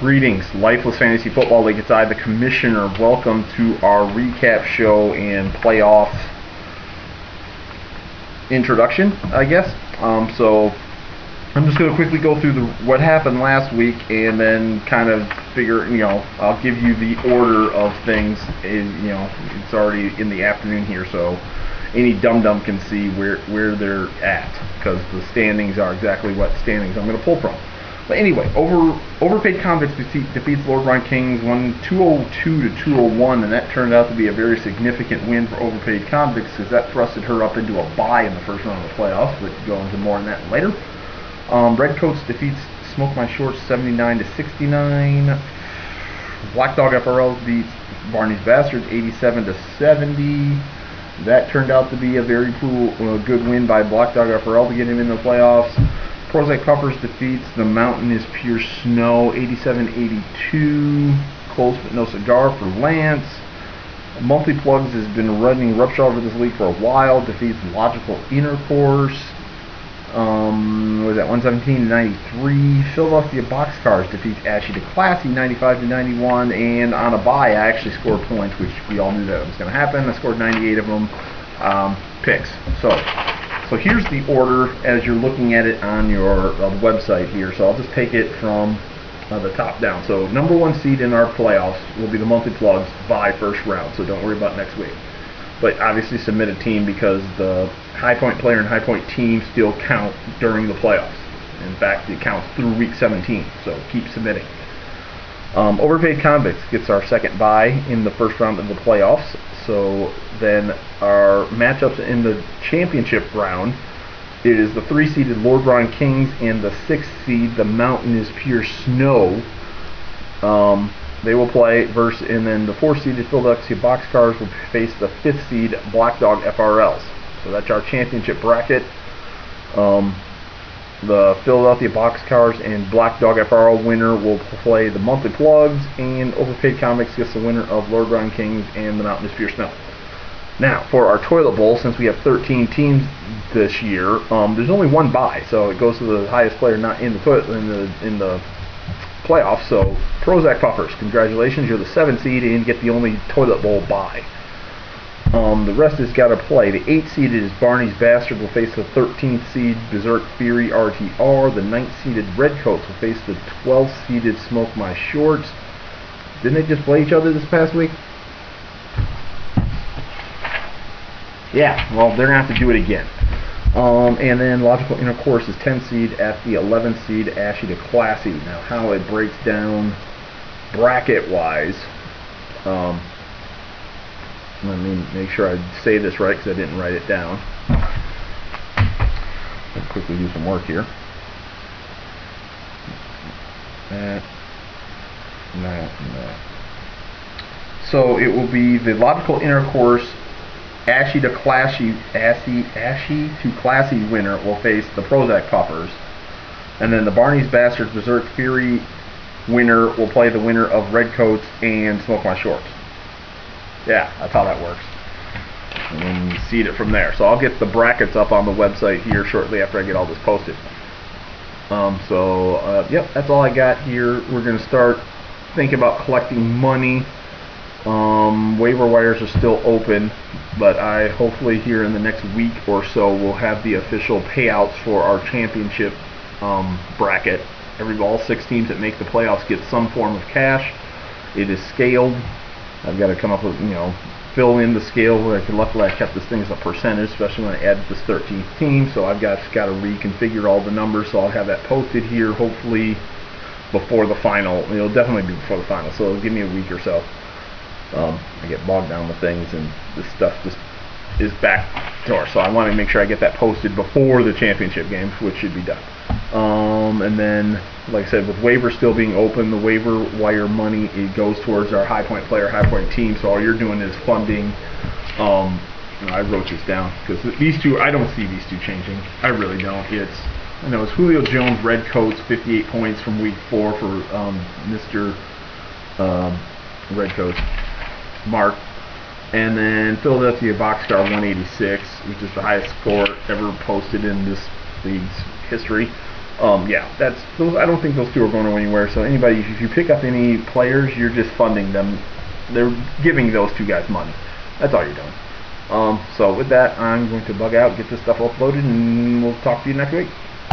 Greetings, Lifeless Fantasy Football League. It's I, the Commissioner. Welcome to our recap show and playoff introduction, I guess. So I'm just going to quickly go through what happened last week and then kind of figure, I'll give you the order of things. It's already in the afternoon here, so any dum-dum can see where they're at, because the standings are exactly what standings I'm going to pull from. But anyway, Overpaid Convicts defeats Lord Ryan Kings 202 to 201, and that turned out to be a very significant win for Overpaid Convicts, because that thrusted her up into a bye in the first round of the playoffs. But go into more on that later. Redcoats defeats Smoke My Shorts 79 to 69. Black Dog FRL beats Barney's Bastards 87 to 70. That turned out to be a very good win by Black Dog FRL to get him in the playoffs. Prozac Puffers defeats The Mountain is Pure Snow 87-82. Close but no cigar for Lance. Monthly Plugs has been running roughshod over this league for a while. Defeats Logical Intercourse. What was that, 117-93. Philadelphia Boxcars defeats Ashy to Classy 95-91. And on a bye, I actually scored points, which we all knew that was going to happen. I scored 98 of them. Picks. So here's the order as you're looking at it on your website here. So I'll just take it from the top down. So number one seed in our playoffs will be the Monthly Plugs by first round. So don't worry about next week. But obviously submit a team, because the high point player and high point team still count during the playoffs. In fact, it counts through week 17. So keep submitting. Overpaid Convicts gets our second bye in the first round of the playoffs. So then our matchups in the championship round is the 3-seeded Lord Ryan Kings and the 6th seed The Mountain is Pure Snow. They will play versus, and then the 4-seeded Philadelphia Boxcars will face the 5th seed Black Dog FRLs. So that's our championship bracket. The Philadelphia Boxcars and Black Dog FRL winner will play the Monthly Plugs, and Overpaid Comics gets the winner of Lord Ryan Kings and the Mountain is Pure Snow. Now, for our Toilet Bowl, since we have 13 teams this year, there's only one bye, so it goes to the highest player not in the toilet in the playoffs. So Prozac Puffers, congratulations, you're the 7th seed and get the only Toilet Bowl bye. The rest has got to play. The 8th-seeded is Barney's Bastard will face the 13th seed Berserk Fury RTR. The 9th-seeded Redcoats will face the 12th-seeded Smoke My Shorts. Didn't they just play each other this past week? Yeah, well, they're going to have to do it again. And then Logical Intercourse is 10th seed at the 11th seed Ashy to Classy. Now, how it breaks down bracket-wise, let me make sure I say this right, because I didn't write it down. I'll quickly do some work here. That. So it will be the Logical Intercourse Ashy to Classy winner will face the Prozac Puffers, and then the Barney's Bastards Berserk Fury winner will play the winner of Redcoats and Smoke My Shorts. Yeah, that's how that works. And then you seed it from there. So I'll get the brackets up on the website here shortly after I get all this posted. Yep, that's all I got here. We're going to start thinking about collecting money. Waiver wires are still open, but I hopefully here in the next week or so we'll have the official payouts for our championship bracket. All 6 teams that make the playoffs get some form of cash. It is scaled. I've got to come up with, fill in the scale. Luckily, I kept this thing as a percentage, especially when I added this 13th team. So I've got to reconfigure all the numbers. So I'll have that posted here, hopefully before the final. It'll definitely be before the final. So it'll give me a week or so. I get bogged down with things, and this stuff just is back door. So I want to make sure I get that posted before the championship game, which should be done. And then, like I said, with waivers still being open, the waiver wire money, it goes towards our high point player, high point team. So all you're doing is funding. I wrote this down because these two, I don't see these two changing. I really don't. It's Julio Jones Redcoats 58 points from week 4 for Mr. Redcoats Mark. And then Philadelphia Boxcar 186, which is the highest score ever posted in this league's history. Yeah, that's those. I don't think those two are going anywhere. So anybody, if you pick up any players, you're just funding them. They're giving those two guys money. That's all you're doing. So with that, I'm going to bug out, get this stuff uploaded, and we'll talk to you next week.